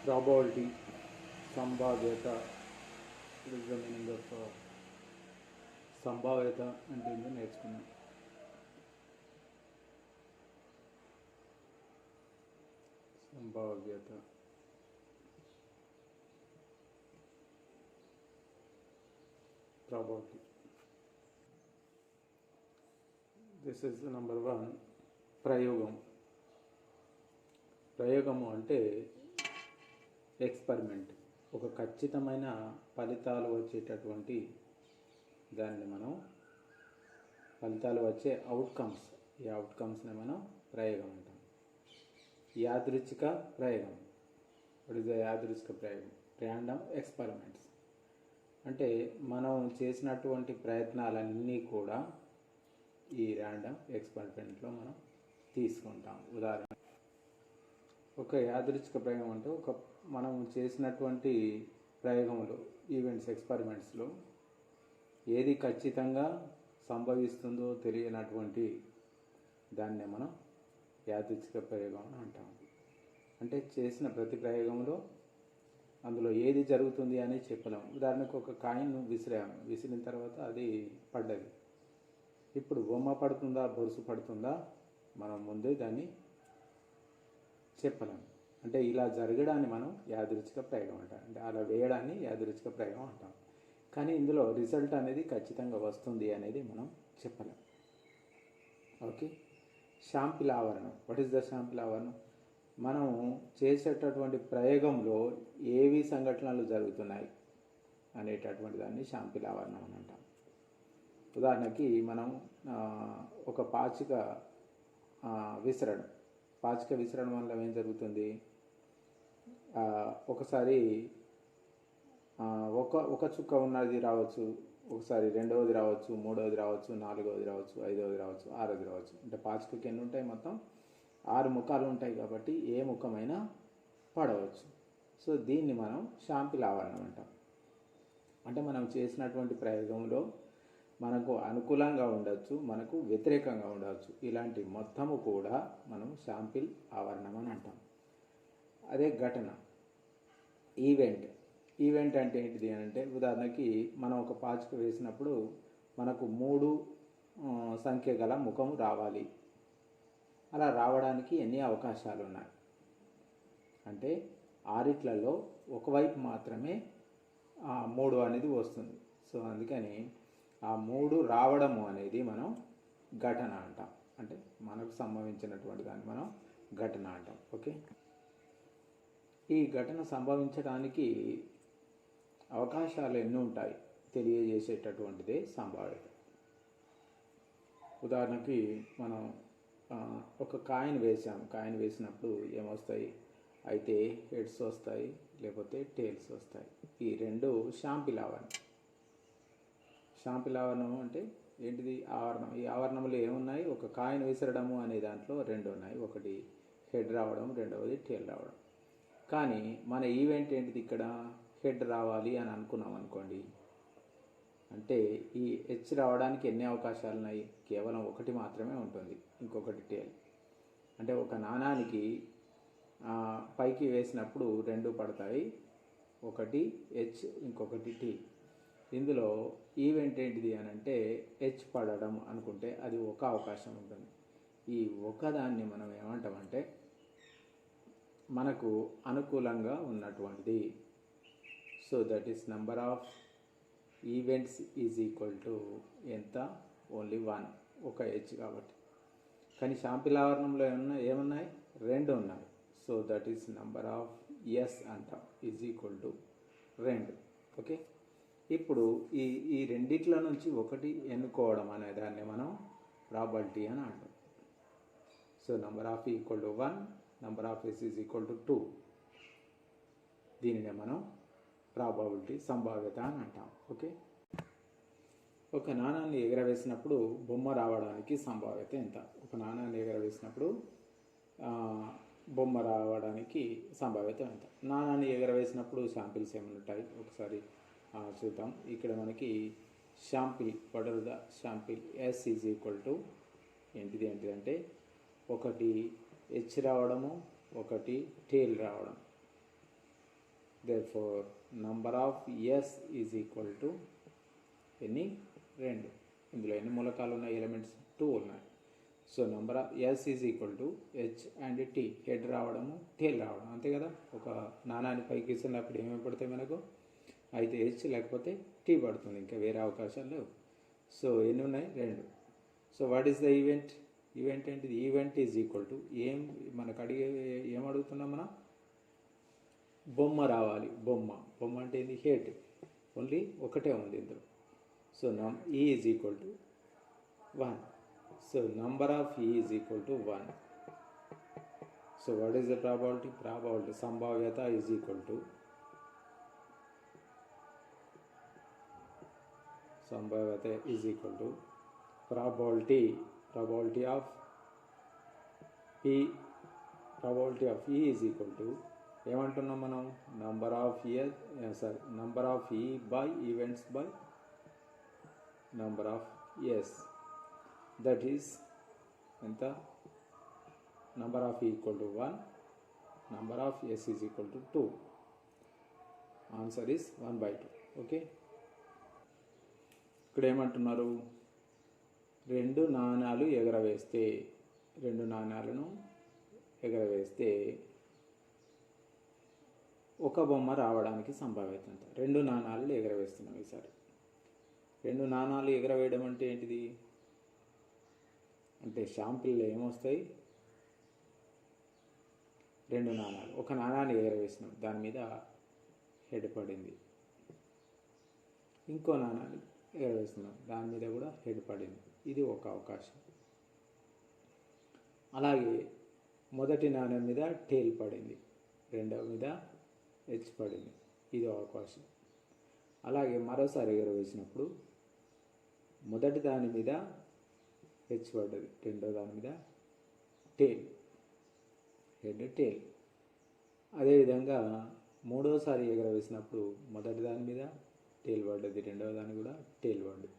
probability, సంభావ్యత. What is the meaning of సంభావ్యత అంటే ఏంటో నేర్చుకున్నాం. సంభావ్యత probability. This is number 1. ప్రయోగము అంటే ఎక్స్పెరిమెంట్, ఒక ఖచ్చితమైన ఫలితాలు వచ్చేటటువంటి దాన్ని మనం ఫలితాలు వచ్చే అవుట్కమ్స్, ఈ అవుట్కమ్స్ని మనం ప్రయోగం అంటాం. యాదృచ్ఛిక ప్రయోగం. వాట్ ఇస్ ద యాదృచ్ఛిక ప్రయోగం? ర్యాండమ్ ఎక్స్పెరిమెంట్స్ అంటే మనం చేసినటువంటి ప్రయత్నాలన్నీ కూడా ఈ ర్యాండమ్ ఎక్స్పెరిమెంట్లో మనం తీసుకుంటాం. ఉదాహరణ, ఒక యాదృచ్ఛిక ప్రయోగం అంటే మనం చేసినటువంటి ప్రయోగంలో, ఈవెంట్స్, ఎక్స్పెరిమెంట్స్లో ఏది ఖచ్చితంగా సంభవిస్తుందో తెలియనటువంటి దాన్నే మనం యాదృచ్ఛిక ప్రయోగం అని అంటాం. అంటే చేసిన ప్రతి ప్రయోగంలో అందులో ఏది జరుగుతుంది అని చెప్పలేం. ఉదాహరణకు ఒక కాయిన్ విసిరిన తర్వాత అది పడ్డది. ఇప్పుడు బొమ్మ పడుతుందా, బొరుసు పడుతుందా, మనం ముందే దాన్ని చెప్పలేం. అంటే ఇలా జరగడాన్ని మనం యాదృచ్ఛిక ప్రయోగం అంటాం. అంటే అలా వేయడాన్ని యాదృచ్ఛిక ప్రయోగం అంటాం. కానీ ఇందులో రిజల్ట్ అనేది ఖచ్చితంగా వస్తుంది అనేది మనం చెప్పలేం. ఓకే. శాంపిల్ ఆవరణం. వాట్ ఈస్ ద శాంపిల్ ఆవరణం? మనం చేసేటటువంటి ప్రయోగంలో ఏవి సంఘటనలు జరుగుతున్నాయి అనేటటువంటి దాన్ని శాంపిల్ ఆవరణం అని అంటాం. ఉదాహరణకి మనం ఒక పాచిక విసరడం వల్ల ఏం జరుగుతుంది? ఒకసారి ఒక చుక్క ఉన్నది రావచ్చు, ఒకసారి రెండవది రావచ్చు, మూడవది రావచ్చు, నాలుగవది రావచ్చు, ఐదవది రావచ్చు, ఆరవది రావచ్చు. అంటే పాచికకి ఎన్ని ఉంటాయి? మొత్తం 6 ముఖాలు ఉంటాయి కాబట్టి ఏ ముఖమైనా పడవచ్చు. సో దీన్ని మనం శాంపిల్ ఆవరణం అంటాం. అంటే మనం చేసినటువంటి ప్రయోగంలో మనకు అనుకూలంగా ఉండొచ్చు, మనకు వ్యతిరేకంగా ఉండవచ్చు. ఇలాంటి మొత్తము కూడా మనం శాంపిల్ ఆవరణం అని అంటాం. అదే ఘటన, ఈవెంట్ అంటే ఏంటిది అంటే, ఉదాహరణకి మనం ఒక పాచిక వేసినప్పుడు మనకు 3 సంఖ్య గల ముఖము రావాలి. అలా రావడానికి ఎన్ని అవకాశాలు ఉన్నాయి అంటే 6 ఒకవైపు మాత్రమే 3 అనేది వస్తుంది. సో అందుకని ఆ 3 రావడము అనేది మనం ఘటన అంటాం. అంటే మనకు సంభవించినటువంటి దాన్ని మనం ఘటన అంటాం. ఓకే. ఈ ఘటన సంభవించడానికి అవకాశాలు ఎన్ని ఉంటాయి తెలియజేసేటటువంటిదే సంభావ్యత. ఉదాహరణకి మనం ఒక కాయిన్ వేసినప్పుడు ఏమొస్తాయి? అయితే హెడ్స్ వస్తాయి, లేకపోతే టేల్స్ వస్తాయి. ఈ 2 శాంపిల్ ఆవరణం. శాంపిల్ ఆవరణం అంటే ఏంటిది? ఆవరణం. ఈ ఆవరణంలో ఏమున్నాయి? ఒక కాయిన్ విసరడము అనే దాంట్లో 2 ఉన్నాయి. ఒకటి హెడ్ రావడం, రెండవది టేల్ రావడం. కానీ మన ఈవెంట్ ఏంటిది? ఇక్కడ హెడ్ రావాలి అని అనుకున్నాం అనుకోండి. అంటే ఈ హెచ్ రావడానికి ఎన్ని అవకాశాలు ఉన్నాయి? కేవలం 1 మాత్రమే ఉంటుంది, ఇంకొకటి టేల్. అంటే ఒక నాణానికి పైకి వేసినప్పుడు 2 పడతాయి, ఒకటి హెచ్, ఇంకొకటి టీ. ఇందులో ఈవెంట్ ఏంటిది అని అంటే హెచ్ పడడం అనుకుంటే అది ఒక అవకాశం ఉంటుంది. ఈ ఒకదాన్ని మనం ఏమంటామంటే మనకు అనుకూలంగా ఉన్నటువంటిది. So that is number of events is equal to ఎంత? ఓన్లీ 1, ఒక హెచ్ కాబట్టి. కానీ శాంపిల్ ఆవరణంలో ఏమున్నాయి? 2 ఉన్నాయి. So that is number of S అంటాం, ఈజ్ ఈక్వల్ టు 2. ఓకే. ఇప్పుడు ఈ రెండిట్ల నుంచి ఒకటి ఎన్నుకోవడం అనే దాన్ని మనం ప్రాబబిలిటీ అని అంటాం. So number of equal to 1, number of S is equal to 2. దీనినే మనం ప్రాబబిలిటీ, సంభావ్యత అని అంటాం. ఓకే. ఒక నాణాన్ని ఎగరవేసినప్పుడు బొమ్మ రావడానికి సంభావ్యత ఎంత? ఒక నాణాన్ని ఎగరవేసినప్పుడు బొమ్మ రావడానికి సంభావ్యత ఎంత? నాణాన్ని ఎగరవేసినప్పుడు శాంపిల్స్ ఏమైనా ఉంటాయి? ఒకసారి చూద్దాం. ఇక్కడ మనకి sample, what are the sample? S is equal to ఏంటిదంటే ఒకటి హెచ్ రావడము, ఒకటి టేల్ రావడం. therefore number of s is equal to ఎన్ని 2. ఇందులో ఎన్ని మూలకాలు ఉన్నాయి? ఎలిమెంట్స్ 2 ఉన్నాయి. So number of S is equal to H and T. Head రావడము, టేల్ రావడం, అంతే కదా. ఒక నాణాన్ని పైకి ఇస్తున్నప్పుడు ఏమేమి పడతాయి మనకు? అయితే హెచ్ లేకపోతే టీ పడుతుంది, ఇంకా వేరే అవకాశాలు లేవు. సో ఎన్ని ఉన్నాయి? 2. So what is the event? Event ఏంటిది? ఈవెంట్ ఈజ్ ఈక్వల్ టు మనకు ఏం అడుగుతున్నాం మనం? బొమ్మ రావాలి. బొమ్మ అంటే ఏంది? హెడ్. ఓన్లీ ఒకటే ఉంది ఇందులో. సో ఈ is equal to 1. So number of e is equal to 1. So what is the probability? సంభావ్యత is equal to probability of e is equal to ఏమంటున్నాం మనం? number of e by events by number of s. That is ఎంత? number of e equal to 1, number of s is equal to 2. Answer is 1/2. Okay. ఇక్కడ ఏమంటున్నారు? 2 నాణాలు ఎగరవేస్తే, 2 నాణాలను ఎగరవేస్తే ఒక బొమ్మ రావడానికి సంభావ్యత ఎంత? 2 నాణాలు ఎగరవేస్తున్నాం ఈసారి. 2 నాణాలు ఎగరవేయడం అంటే ఏంటిది? అంటే షాంపిల్లో ఏమొస్తాయి? 2 నాణాలు. ఒక నాణాన్ని ఎగరవేసినాం, దాని మీద హెడ్ పడింది. ఇంకో నాణాన్ని ఎగరవేసినాం, దాని మీద కూడా హెడ్ పడింది. ఇది ఒక అవకాశం. అలాగే మొదటి నాణ్యం మీద టేల్ పడింది, రెండవ మీద హెచ్ పడింది. ఇది అవకాశం. అలాగే మరోసారి ఎగరవేసినప్పుడు మొదటి దాని మీద హెచ్ పడ్డది, రెండో దాని మీద టేల్, హెడ్ టేల్. అదేవిధంగా మూడోసారి ఎగరవేసినప్పుడు మొదటి దాని మీద టేల్ పడ్డది, రెండవ దాని కూడా టేల్ పడ్డది.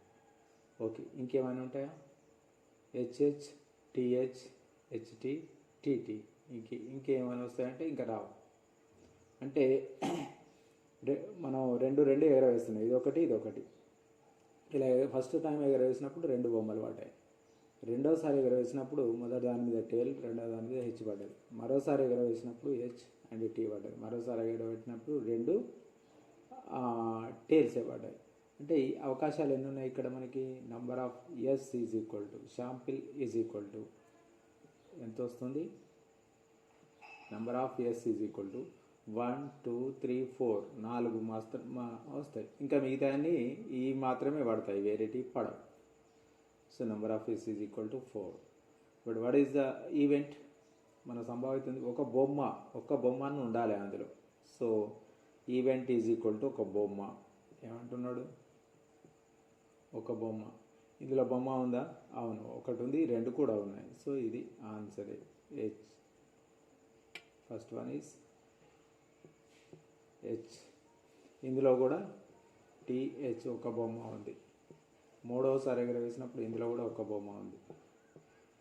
ఓకే. ఇంకేమైనా ఉంటాయా? HH, TH, HT, TT. ఇంకేమైనా వస్తాయంటే ఇంకా రావు. అంటే మనం రెండు ఎగరవేస్తున్నాం, ఇదొకటి ఇదొకటి. ఇలా ఫస్ట్ టైం ఎగరవేసినప్పుడు 2 బొమ్మలు పడ్డాయి. రెండోసారి ఎగరవేసినప్పుడు మొదటి దాని మీద టేల్, రెండవ దాని మీద హెచ్ పడ్డది. మరోసారి ఎగరవేసినప్పుడు హెచ్ అండ్ టీ పడ్డది. మరోసారి ఎగరవేసినప్పుడు 2 టేల్సే పడ్డాయి. అంటే ఈ అవకాశాలు ఎన్ని ఉన్నాయి ఇక్కడ మనకి? Number of S is equal to sample is equal to ఎంత వస్తుంది? Number of S is equal to 1, 2, 3, 4, 4 వస్తాయి. ఇంకా మిగతా అన్నీ ఈ మాత్రమే పడతాయి, వేరేటి పడవు. So number of S is equal to 4. But what is the event? మన సంభావిత ఒక్క బొమ్మ అని ఉండాలి అందులో. So event is equal to ఒక బొమ్మ. ఏమంటున్నాడు? ఒక బొమ్మ. ఇందులో బొమ్మ ఉందా? అవును, ఒకటి ఉంది, 2 కూడా ఉన్నాయి. సో ఇది ఆన్సరే. H. First one is H. ఇందులో కూడా టీహెచ్ ఒక బొమ్మ ఉంది. మూడవసారి ఎగరవేసినప్పుడు ఇందులో కూడా ఒక బొమ్మ ఉంది.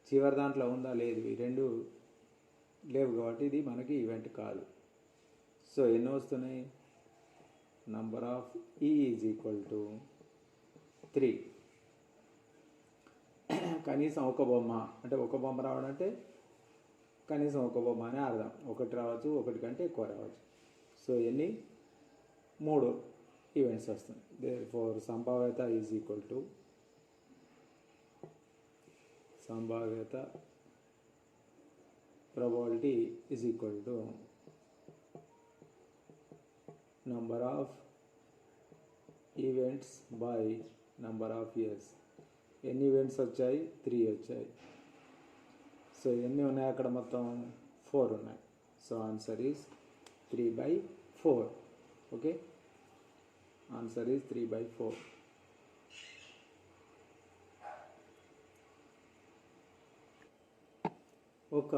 చివరి దాంట్లో ఉందా? లేదు. ఈ 2 లేవు కాబట్టి ఇది మనకి ఈవెంట్ కాదు. సో ఎన్ని వస్తున్నాయి? Number of E is equal to 3. కనీసం ఒక బొమ్మ, అంటే ఒక బొమ్మ రావడం అంటే కనీసం ఒక బొమ్మ అని అర్థం. ఒకటి రావచ్చు, ఒకటి కంటే ఎక్కువ రావచ్చు. సో ఎన్ని? 3 ఈవెంట్స్ వస్తుంది. దేర్ఫోర్ సంభావ్యత is equal to probability is equal to number of events by number of years. ఎన్ని ఈవెంట్స్ వచ్చాయి? 3 వచ్చాయి. సో ఎన్ని ఉన్నాయి అక్కడ? మొత్తం 4 ఉన్నాయి. So answer is 3/4. Okay, answer is 3/4. ఒక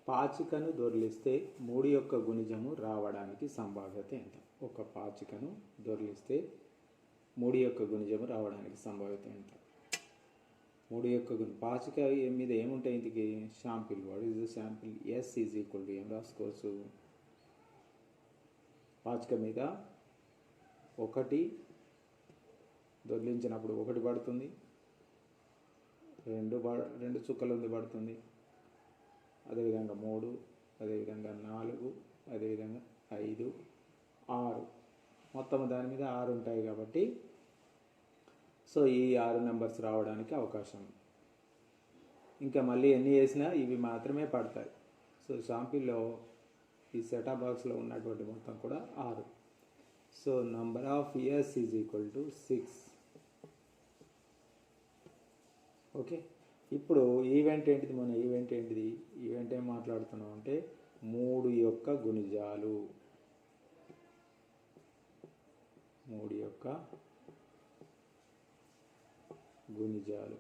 పాచికను దొర్లిస్తే 3 యొక్క గుణిజము రావడానికి సంభావ్యత ఎంత? ఒక పాచికను దొర్లిస్తే 3 యొక్క గుణిజము రావడానికి సంభావ్యత ఎంత? 3 యొక్క పాచిక మీద ఏముంటాయి? ఇంటికి sample. What is the sample? S is equal to ఏం రాసుకోవచ్చు? పాచిక మీద ఒకటి దొర్లించినప్పుడు ఒకటి పడుతుంది, రెండు చుక్కలు ఉంది పడుతుంది, అదేవిధంగా 3, అదేవిధంగా 4, అదేవిధంగా 5, 6, మొత్తం దాని మీద 6 ఉంటాయి కాబట్టి సో ఈ 6 నెంబర్స్ రావడానికి అవకాశం ఉంది. ఇంకా మళ్ళీ ఎన్ని వేసినా ఇవి మాత్రమే పడతాయి. సో శాంపిల్లో ఈ సెటప్ బాక్స్లో ఉన్నటువంటి మొత్తం కూడా 6. So number of years is equal to 6. Okay, ఇప్పుడు ఈవెంట్ ఏంటిది? మన ఈవెంట్ ఏంటిది? ఈవెంట్ ఏం మాట్లాడుతున్నాం అంటే 3 యొక్క గుణిజాలు. 3 యొక్క గుణిజాలు.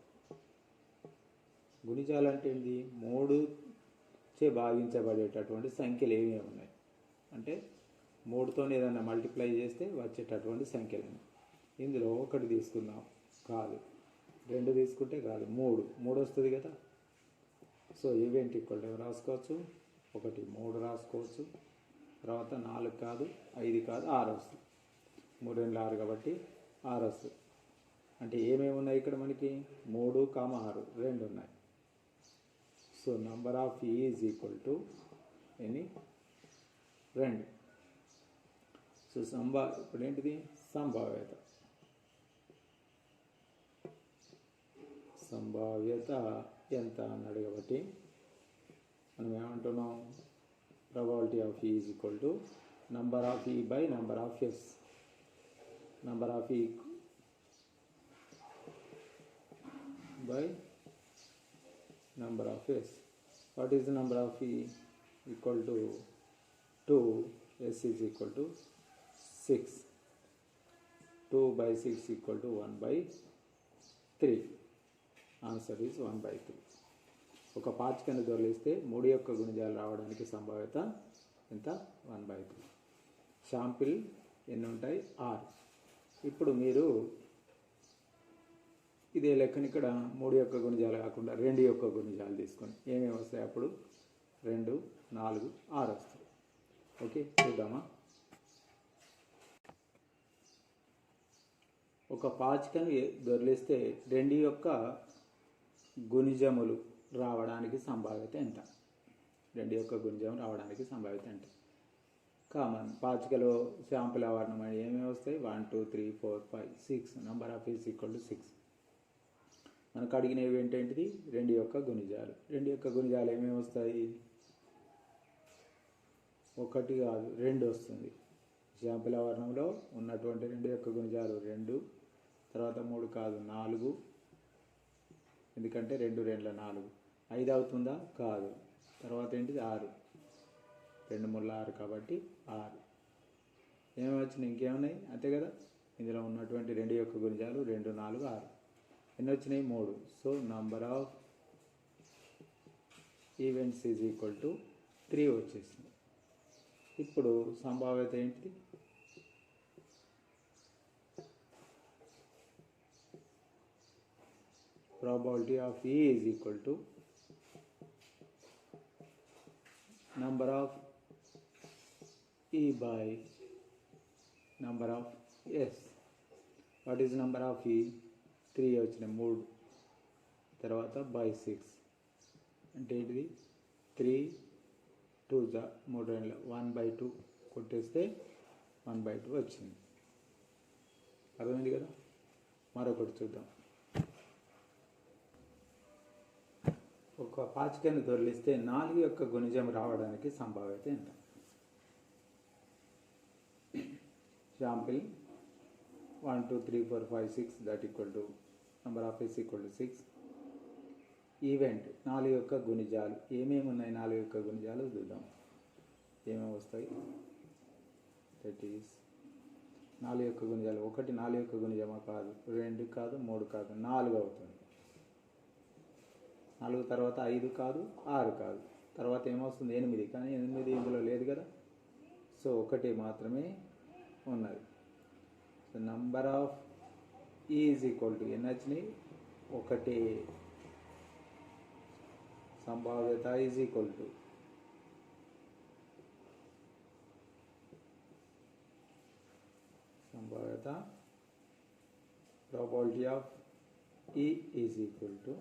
గుణిజాలు అంటే ఏంటి? 3చే భాగించబడేటటువంటి సంఖ్యలు ఏమేమి ఉన్నాయి అంటే 3తో ఏదైనా మల్టిప్లై చేస్తే వచ్చేటటువంటి సంఖ్యలు. ఇందులో 1 తీసుకుందాం, కాదు. 2 తీసుకుంటే కాదు, 3 వస్తుంది కదా. సో ఈవెంట్ ఈక్వల్ టు రాసుకోవచ్చు, 1 3 రాసుకోవచ్చు. తర్వాత 4 కాదు, 5 కాదు, 6 వస్తుంది. 3 2 6 కాబట్టి 6 వస్తుంది. అంటే ఏమేమి ఉన్నాయి ఇక్కడ మనకి? 3, 6 2 ఉన్నాయి. So number of E is equal to ఎన్ని? 2. సో ఇప్పుడు ఏంటిది? సంభావ్యత. సంభావ్యత ఎంత అన్నాడు కాబట్టి మనం ఏమంటున్నాం? Probability of E is equal to number of E by number of S. Number of E by number of s. What is the number of e? Equal to 2. S is equal to 6. 2 by 6 equal to 1 by 3. Answer is 1 by 3. ఒక పాచికను దొరికిస్తే 3 యొక్క గుణిజాలు రావడానికి సంభావ్యత ఎంత? 1 by 3. Sample ఎన్ని ఉంటాయి? 6. ఇప్పుడు మీరు ఇదే లెక్కని ఇక్కడ 3 యొక్క గుణిజాలు కాకుండా 2 యొక్క గుణిజాలు తీసుకొని ఏమేమి వస్తాయి? అప్పుడు 2, 4, 6 వస్తాయి. ఓకే, చూద్దామా? ఒక పాచికను దొరికిస్తే 2 యొక్క గుణిజములు రావడానికి సంభావ్యత ఎంత? 2 యొక్క గుణిజం రావడానికి సంభావ్యత ఎంత? కామన్ పాచికలో శాంపుల్ ఆవరణం అని ఏమేమి వస్తాయి? 1 2 3 4 5 6. Number of is equal to 6. మనకు అడిగినవి ఏంటంటిది? 2 యొక్క గుణిజాలు. 2 యొక్క గుణిజాలు ఏమేమి వస్తాయి? 1 కాదు, 2 వస్తుంది. శాంపుల్ ఆవరణంలో ఉన్నటువంటి 2 యొక్క గుణిజాలు 2, తర్వాత 3 కాదు 4, ఎందుకంటే 2 2 4. 5 అవుతుందా? కాదు. తర్వాత ఏంటిది? 6. 2 3 6 కాబట్టి 6. ఏమేమి వచ్చినాయి? ఇంకేమున్నాయి? అంతే కదా. ఇందులో ఉన్నటువంటి 2 యొక్క గుణిజాలు 2 4 6. ఎన్ని వచ్చినాయి? 3. So number of events is equal to 3 వచ్చేసింది. ఇప్పుడు సంభావ్యత ఏంటిది? Probability of E is equal to number of E by number of S. What is number of E? 3 వచ్చినాయి, 3. తర్వాత బై 6 అంటే ఏంటిది? 3 2 3 1 by 2 కొట్టేస్తే 1 by 2 వచ్చింది. అర్థమైంది కదా. మరొకటి చూద్దాం. ఒక పాచికను దొరికిస్తే 4 యొక్క గుణిజం రావడానికి సంభావ్యత ఎంత? Sample 1 2 3 4 5 6 that equal to number of S equal to 6. Event 4 యొక్క గుణిజాలు ఏమేమి ఉన్నాయి? 4 యొక్క గుణిజాలు చూద్దాం. ఏమేమి వస్తాయి? దట్ ఈస్ 4 యొక్క గుణిజాలు. 1 4 యొక్క గుణిజమా? కాదు. 2 కాదు, 3 కాదు, 4 అవుతుంది. 4 తర్వాత 5 కాదు, 6 కాదు. తర్వాత ఏమొస్తుంది? 8. కానీ 8 ఇందులో లేదు కదా. సో 1 మాత్రమే ఉన్నది. So number of E is equal to ఎన్ని వచ్చినాయి? 1. సంభావ్యత ఈజ్ ఈక్వల్ టు తర్వాత probability of E is equal to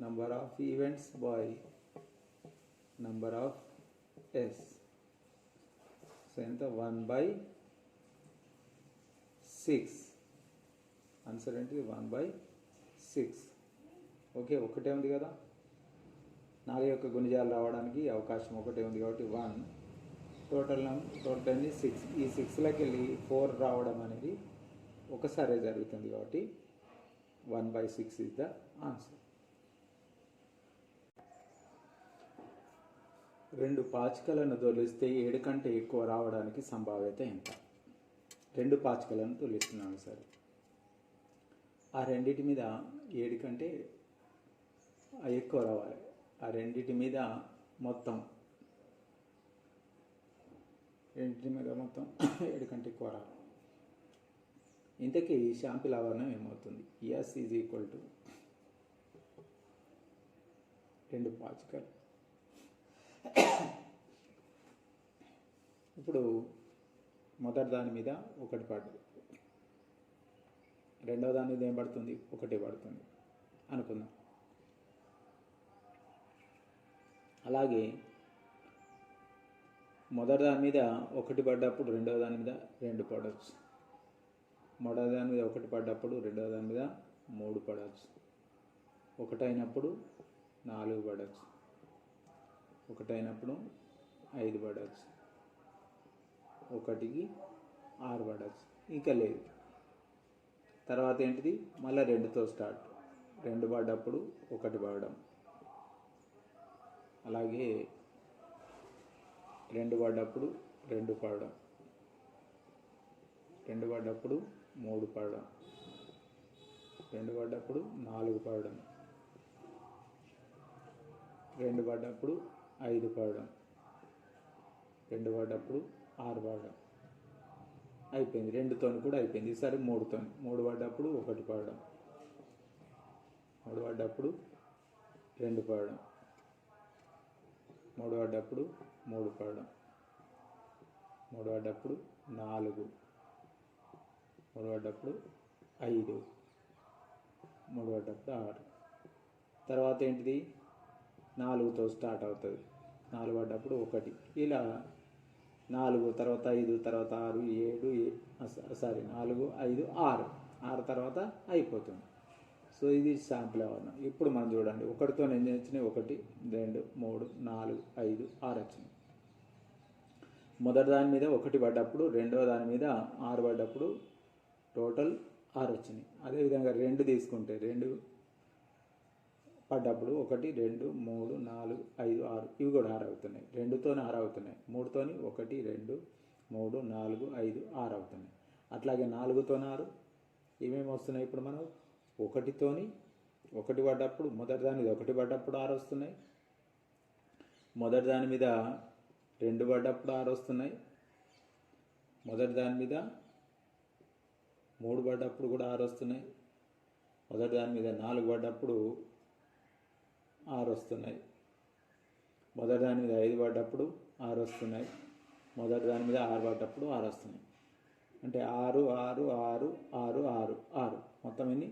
number of events by number of S. So ఎంత 1/6. ఆన్సర్ ఏంటి 1/6. ఓకే, ఒకటే ఉంది కదా, 4 యొక్క గుణిజాలు రావడానికి అవకాశం ఒకటే ఉంది కాబట్టి 1. టోటల్ అన్ని 6. ఈ 6లోకి వెళ్ళి 4 రావడం అనేది ఒకసారి జరుగుతుంది కాబట్టి 1/6 is the answer. 2 పాచికలను తొలిస్తే 7 కంటే ఎక్కువ రావడానికి సంభావ్యత ఎంత? 2 పాచికలను తొలిస్తున్నాను సరే, ఆ రెండింటి మీద 7 కంటే ఎక్కువ రావాలి. ఆ రెండింటి మీద మొత్తం 7 కంటే ఎక్కువ రావాలి. ఇంతకీ శాంపిల్ ఆవరణం ఏమవుతుంది? ఎస్ ఈజ్ ఈక్వల్ టు 2 పాచికలు. ఇప్పుడు మొదటి దాని మీద 1 పడుతుంది, రెండవ దాని మీద ఏం పడుతుంది? 1 పడుతుంది అనుకుందాం. అలాగే మొదటి దాని మీద 1 పడ్డప్పుడు రెండవ దాని మీద 2 పడవచ్చు. మొదటి దాని మీద 1 పడ్డప్పుడు రెండవ దాని మీద 3 పడవచ్చు. 1 అయినప్పుడు 4 పడవచ్చు. 1 అయినప్పుడు 5 పడవచ్చు. 1కి 6 పడవచ్చు. ఇంకా లేదు. తర్వాత ఏంటిది? మళ్ళీ 2తో స్టార్ట్. 2 పడ్డప్పుడు 1 పడడం, అలాగే 2 పడ్డప్పుడు 2 పడడం, 2 పడ్డప్పుడు 3 పడడం, 2 పడ్డప్పుడు 4 పడడం, 2 పడ్డప్పుడు 5 పడడం, 2 పడ్డప్పుడు 6 పడడం. అయిపోయింది. 2తో కూడా అయిపోయింది. ఈసారి 3తో. 3 పడ్డప్పుడు 1 పడడం, 3 పడ్డప్పుడు 2 పడడం, 3 పడ్డప్పుడు 3 పడడం, 3 పడ్డప్పుడు 4, 3 పడ్డప్పుడు 5, 3 పడ్డప్పుడు 6. తర్వాత ఏంటిది? 4తో స్టార్ట్ అవుతుంది. 4 పడ్డప్పుడు 1. ఇలా 4 తర్వాత 5 తర్వాత 6 7 4 5 6 తర్వాత అయిపోతుంది. సో ఇది శాంపుల్ ఆవరణం. ఇప్పుడు మనం చూడండి, 1తో ఎన్ని వచ్చినాయి? 1 2 3 4 5 6 వచ్చినాయి. మొదటి దాని మీద 1 పడ్డప్పుడు రెండవ దాని మీద 6 పడ్డప్పుడు టోటల్ 6 వచ్చినాయి. అదేవిధంగా 2 తీసుకుంటే 2 పడ్డప్పుడు 1 2 3 4 5 6 ఇవి కూడా 6 అవుతున్నాయి. 2తోనే 6 అవుతున్నాయి. 3తోని 1 2 3 4 5 6 అవుతున్నాయి. అట్లాగే 4తో 6 ఏమేమి వస్తున్నాయి? ఇప్పుడు మనం 1తోని 1 పడ్డప్పుడు మొదటి దాని మీద 1 పడ్డప్పుడు 6 వస్తున్నాయి. మొదటి దాని మీద 2 పడ్డప్పుడు 6 వస్తున్నాయి. మొదటి దాని మీద 3 పడ్డప్పుడు కూడా 6 వస్తున్నాయి. మొదటి దాని మీద 4 పడ్డప్పుడు 6 వస్తున్నాయి. మొదటి దాని మీద 5 పడ్డప్పుడు 6 వస్తున్నాయి. మొదటి దాని మీద 6 పడ్డప్పుడు 6 వస్తున్నాయి. అంటే 6 6 6 6 6 6 మొత్తం ఎన్ని?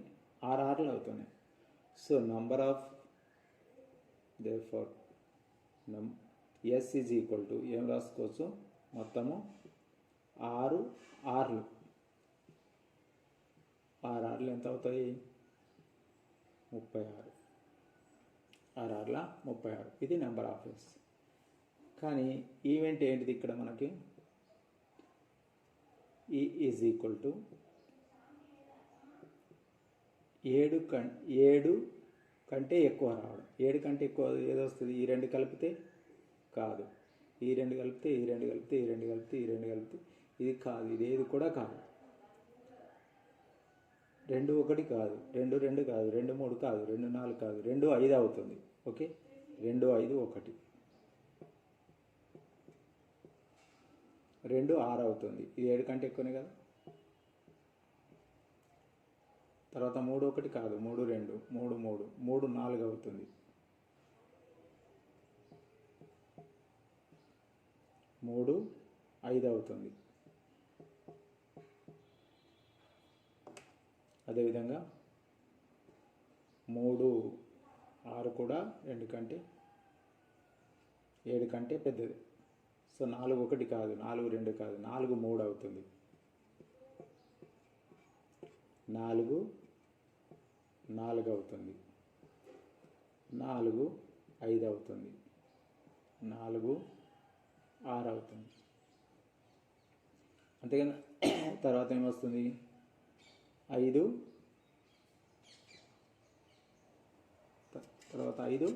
6 6లు అవుతున్నాయి. So number of therefore S is equal to ఏం రాసుకోవచ్చు? మొత్తము 6 6లు. 6 6లు ఎంత అవుతాయి? 36. 6 6ల 36. ఇది నెంబర్ ఆఫ్ ఎస్. కానీ ఈవెంట్ ఏంటిది ఇక్కడ మనకి? ఈ ఈజ్ ఈక్వల్ టు 7 కంటే ఎక్కువ రావడం. 7 కంటే ఎక్కువ ఏదో వస్తుంది? ఈ 2 కలిపితే కాదు, ఈ 2 కలిపితే, ఈ 2 కలిపితే, ఈ 2 కలిపితే, ఈ 2 కలిపితే ఇది కాదు, ఇది ఏది కూడా కాదు. 2 1 కాదు, 2 2 కాదు, 2 3 కాదు, 2 4 కాదు, 2 5 అవుతుంది. ఓకే, 2 5 1, 2 6 అవుతుంది. ఇది 7 కంటే ఎక్కువనే కదా. తర్వాత 3 1 కాదు, 3 2, 3 3, 3 4 అవుతుంది. 3 5 అవుతుంది. అదేవిధంగా 3 6 కూడా 2 కంటే 7 కంటే పెద్దది. సో 4 1 కాదు, 4 2 కాదు, 4 3 అవుతుంది, 4 4 అవుతుంది, 4 5 అవుతుంది, 4 6 అవుతుంది. అంతేగా. తర్వాత ఏమొస్తుంది? 5 తర్వాత 5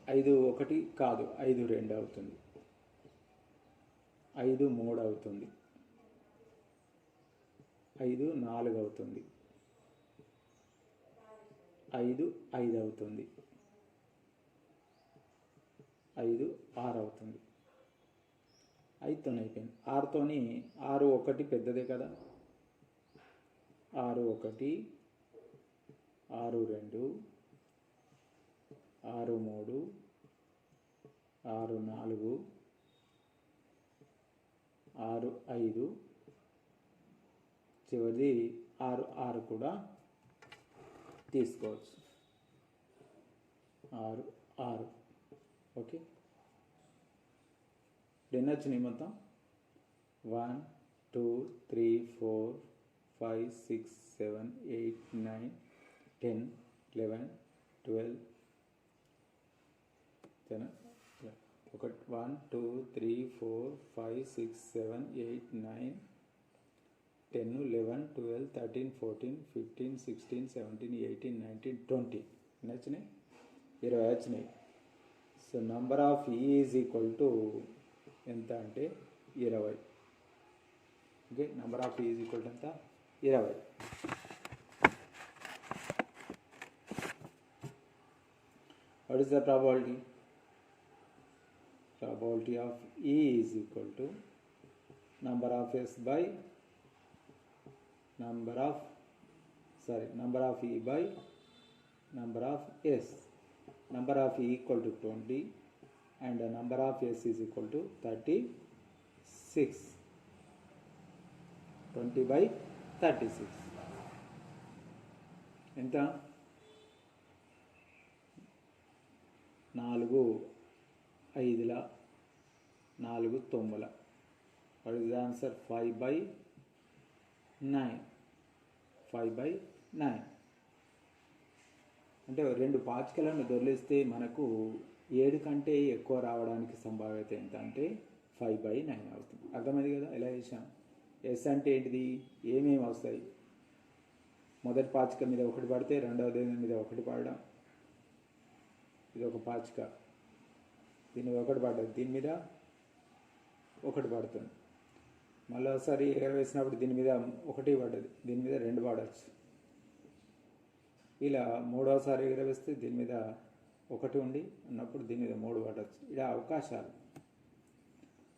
5 1 కాదు, 5 2 అవుతుంది, 5 3 అవుతుంది, 5 4 అవుతుంది, 5 5 అవుతుంది, 5 6 అవుతుంది. 5తో అయిపోయింది. 6తోని 6 1 పెద్దదే కదా. 6 1 6 2 6 3 6 4 6 5 చివరిది 6 6 కూడా తీసుకోవచ్చు. 6 6 ఓకే. ఎన్ని వచ్చినాయి మొత్తం? 1 2 3 4 5 6 7 8 9 10 11 12 1 2 3 4 5 6 7 8 9 10 11 12 13 14 15 16 17 18 19 20 ఎన్ని వచ్చినాయి? 20 వచ్చినాయి. So number of E is equal to ఎంత అంటే 20. Okay, number of E is equal to ఎంత? 20. What is the probability? Probability of E is equal to number of S by number of E by number of S. Number of E equal to 20 and the number of S is equal to 36. 20 by 36 ఎంత? 4 5ల 4 9ల. What is the answer? 5 by 9. 5 by 9 అంటే 2 పాచికలను దొరిలిస్తే మనకు 7 కంటే ఎక్కువ రావడానికి సంభావ్యత ఎంత అంటే 5 by 9 అవుతుంది. అర్థమైంది కదా ఎలా చేసాం? ఎస్ అంటే ఏంటిది? ఏమేమి వస్తాయి? మొదటి పాచిక మీద 1 పడితే రెండవది మీద 1 పడడం. ఇది ఒక పాచిక, దీని మీద 1 పడ్డది, దీని మీద 1 పడుతుంది. మళ్ళీ ఒకసారి ఎగరవేసినప్పుడు దీని మీద 1 పడ్డది, దీని మీద 2 పడవచ్చు. ఇలా మూడవసారి ఎగరవేస్తే దీని మీద 1 ఉండి ఉన్నప్పుడు దీని మీద 3 పడవచ్చు. ఇలా అవకాశాలు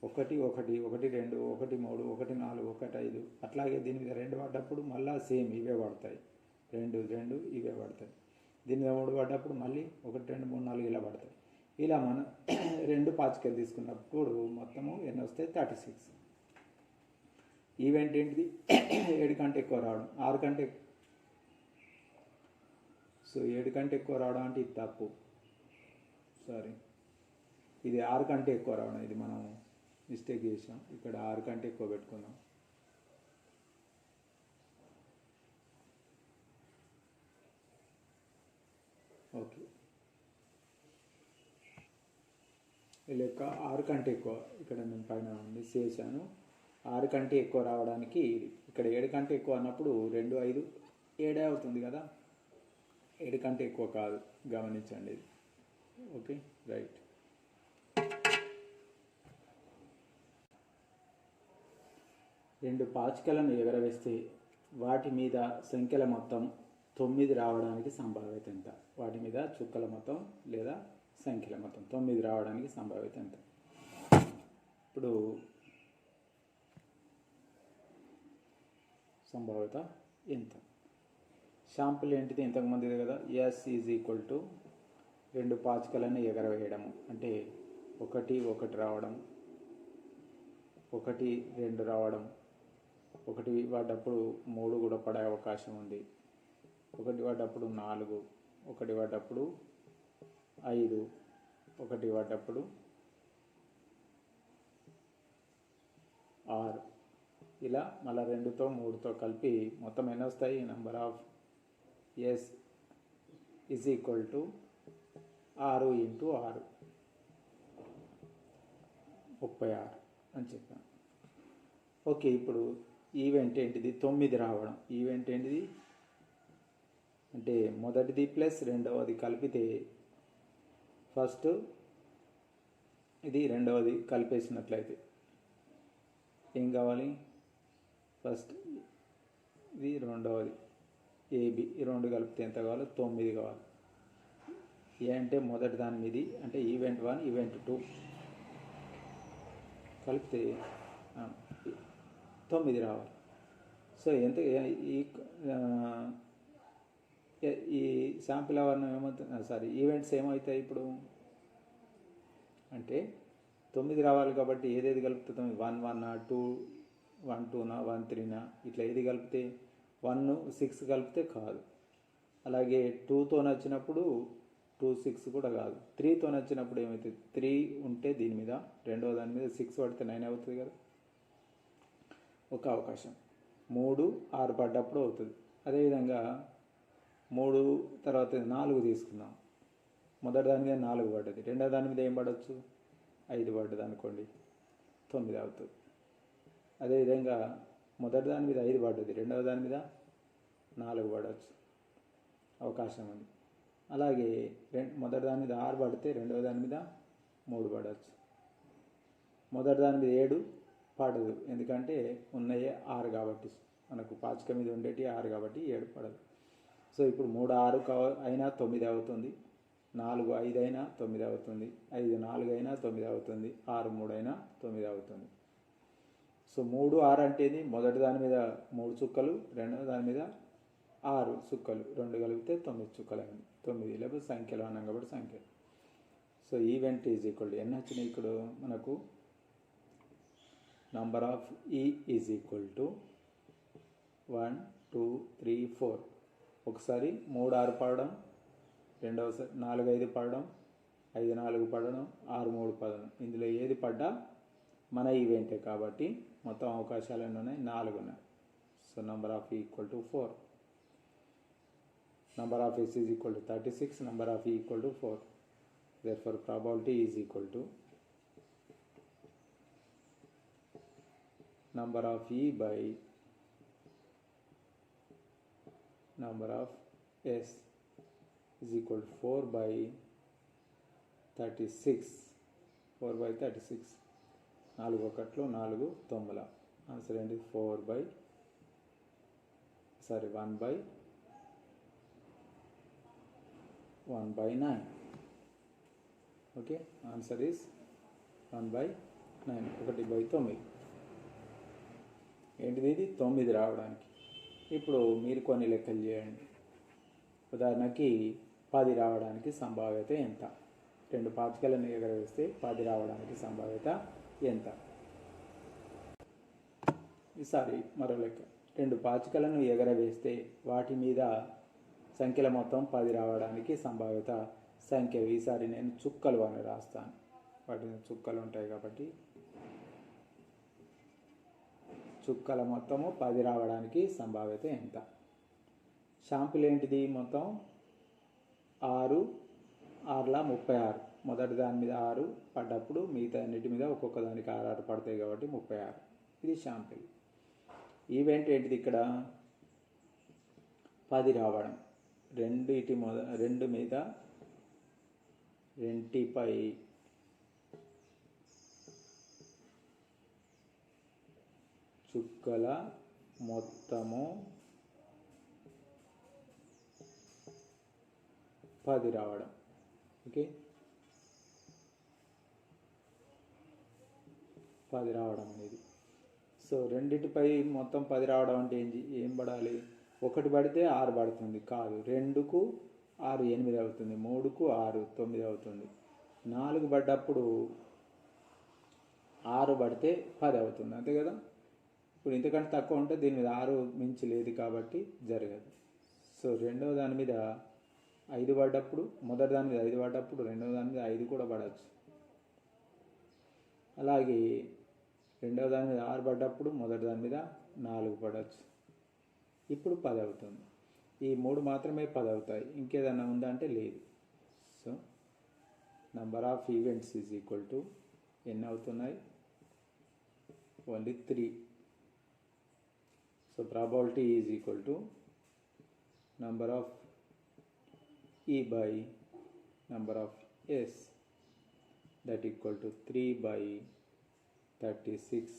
1 1 1 2 1 3 1 4 1 5. అట్లాగే దీని మీద 2 పడ్డప్పుడు మళ్ళీ సేమ్ ఇవే పడతాయి, 2 2 ఇవే పడతాయి. దీని మీద 3 పడ్డప్పుడు మళ్ళీ 1 2 3 4 ఇలా పడతాయి. ఇలా మనం 2 పాచికలు తీసుకున్నప్పుడు మొత్తము ఎన్ని వస్తాయి? 36. ఈవెంట్ ఏంటిది? 7 కంటే ఎక్కువ రావడం, 6 కంటే. సో 7 కంటే ఎక్కువ రావడం అంటే ఇది తప్పు, సారీ, ఇది 6 కంటే ఎక్కువ రావడం. ఇది మనం మిస్టేక్ చేసాం. ఇక్కడ 6 కంటే ఎక్కువ పెట్టుకుందాం. ఓకే, లెక్క 6 కంటే ఎక్కువ. ఇక్కడ నేను పైన మిస్ చేశాను. 6 కంటే ఎక్కువ రావడానికి ఇక్కడ 7 కంటే ఎక్కువ అన్నప్పుడు 2 5 7 అవుతుంది కదా. 7 కంటే ఎక్కువ కాదు, గమనించండి ఇది. Okay, right. రెండు పాచికలను ఎగరవేస్తే వాటి మీద సంఖ్యల మొత్తం 9 రావడానికి సంభావ్యత ఎంత? వాటి మీద చుక్కల మొత్తం లేదా సంఖ్యల మొత్తం 9 రావడానికి సంభావ్యత ఎంత? ఇప్పుడు సంభావ్యత ఎంత? శాంపుల్ ఏంటిది? ఇంతకుముందుది కదా. ఎస్ ఈజ్ ఈక్వల్ టు 2 పాచికలను ఎగరవేయడము అంటే 1 1 రావడం, ఒకటి 2 రావడం, ఒకటి పడ్డప్పుడు 3 కూడా పడే అవకాశం ఉంది, ఒకటి పడ్డప్పుడు 4, ఒకటి పడ్డప్పుడు 5, ఒకటి పడ్డప్పుడు 6, ఇలా మళ్ళీ 2తో 3తో కలిపి మొత్తం ఎన్ని వస్తాయి? Number of S is equal to 6 × 6 36 అని చెప్పాను. ఓకే, ఇప్పుడు ఈవెంట్ ఏంటిది? 9 రావడం. ఈవెంట్ ఏంటిది అంటే మొదటిది ప్లస్ రెండవది కలిపితే, ఫస్ట్ ఇది రెండవది కలిపేసినట్లయితే ఏం కావాలి? ఫస్ట్ ఇది రెండవది ఏబి, ఈ 2 కలిపితే ఎంత కావాలి? 9 కావాలి. ఏ అంటే మొదటి దాని మీది అంటే ఈవెంట్ 1 ఈవెంట్ 2 కలిపితే 9 రావాలి. సో ఎంత ఈ శాంపిల్ ఆవరణం ఏమవుతుంది, ఈవెంట్స్ ఏమవుతాయి ఇప్పుడు అంటే 9 రావాలి కాబట్టి ఏదేది కలుపుతుంది? 1 1 2 1 2 1 3 ఇట్లా ఏది కలిపితే 1 6 కలిపితే కాదు. అలాగే 2తో వచ్చినప్పుడు 2 6 కూడా కాదు. 3తో వచ్చినప్పుడు ఏమవుతుంది? 3 ఉంటే దీని మీద రెండవ దాని మీద 6 పడితే 9 అవుతుంది కదా, ఒక అవకాశం. 3 6 పడ్డప్పుడు అవుతుంది. అదేవిధంగా 3 తర్వాత 4 తీసుకుందాం. మొదటి దాని మీద 4 పడ్డది, రెండవ దాని మీద ఏం పడవచ్చు? 5 పడ్డది అనుకోండి, 9 అవుతుంది. అదేవిధంగా మొదటి దాని మీద 5 పడ్డది, రెండవ దాని మీద 4 పడవచ్చు, అవకాశం ఉంది. అలాగే మొదటి దాని మీద 6 పడితే రెండవ దాని మీద 3 పడవచ్చు. మొదటి దాని మీద 7 పడదు, ఎందుకంటే ఉన్నయే 6 కాబట్టి, మనకు పాచిక మీద ఉండేటి 6 కాబట్టి 7 పడదు. సో ఇప్పుడు 3 6 అయినా 9 అవుతుంది, 4 5 అయినా 9 అవుతుంది, 5 4 అయినా 9 అవుతుంది, 6 3 అయినా 9 అవుతుంది. సో 3 6 అంటేది మొదటి దాని మీద 3 చుక్కలు, రెండవ దాని మీద 6 చుక్కలు, 2 కలిపితే 9 చుక్కలు అయింది. 9 లేకపోతే సంఖ్యలు అన్నాం కాబట్టి సంఖ్య. So event is equal to ఎన్ని వచ్చినాయి ఇక్కడ మనకు? Number of E is equal to 1 2 3 4. ఒకసారి 3 6 పడడం, రెండవసారి 4 5 పడడం, 5 4 పడడం, 6 3 పడడం. ఇందులో ఏది పడ్డా మన ఈవెంటే కాబట్టి మొత్తం అవకాశాలు ఎన్ని ఉన్నాయి? 4 ఉన్నాయి. So number of equal to 4. Number of S is equal to 36, number of E equal to 4. Therefore, probability is equal to number of E by number of S is equal to 4 by 36. 4 by 36. 4 ఒకట్లో 4 9. Answer ఏంటి? 1 by 9. Okay, answer is 1 by 9. 1 by 9. ఏంటిది? ఇది 9 రావడానికి. ఇప్పుడు మీరు కొన్ని లెక్కలు చేయండి. ఉదాహరణకి 10 రావడానికి సంభావ్యత ఎంత? 2 పాచికలను ఎగరవేస్తే 10 రావడానికి సంభావ్యత ఎంత? ఈసారి మరో లెక్క. 2 పాచికలను ఎగరవేస్తే వాటి మీద సంఖ్యల మొత్తం 10 రావడానికి సంభావ్యత సంఖ్య. ఈసారి నేను చుక్కలు అని రాస్తాను, వాటి చుక్కలు ఉంటాయి కాబట్టి చుక్కల మొత్తము 10 రావడానికి సంభావ్యత ఎంత? శాంపుల్ ఏంటిది? మొత్తం 6 6 36. మొదటి దాని మీద 6 పడ్డప్పుడు మిగతా అన్నిటి మీద ఒక్కొక్క దానికి 6 6 పడతాయి కాబట్టి 36. ఇది శాంపిల్. ఈవెంట్ ఏంటిది? ఇక్కడ 10 రావడం. రెండు మీద రెంటిపై చుక్కల మొత్తము 10 రావడం. ఓకే, 10 రావడం అనేది. సో రెండిటిపై మొత్తం 10 రావడం అంటే ఏం పడాలి? 1 పడితే 6 పడుతుంది కాదు, 2కు 6 8 అవుతుంది, 3కు 6 9 అవుతుంది, 4 పడ్డప్పుడు 6 పడితే 10 అవుతుంది, అంతే కదా. ఇప్పుడు ఇంతకంటే తక్కువ ఉంటే దీని మీద 6 మించి లేదు కాబట్టి జరగదు. సో రెండవ దాని మీద 5 పడ్డప్పుడు, మొదటి దాని మీద 5 పడ్డప్పుడు రెండవ దాని మీద 5 కూడా పడవచ్చు. అలాగే రెండవ దాని మీద 6 పడ్డప్పుడు మొదటి దాని మీద 4 పడవచ్చు. ఇప్పుడు 10 అవుతుంది. ఈ 3 మాత్రమే 10 అవుతాయి, ఇంకేదన్నా ఉందా అంటే లేదు. So number of events is equal to ఎన్ని అవుతున్నాయి? Only 3. So probability is equal to number of E by number of S, that equal to 3 by 36.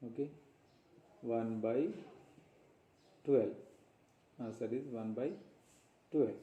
Okay, 1 by 12. Answer is 1 by 12.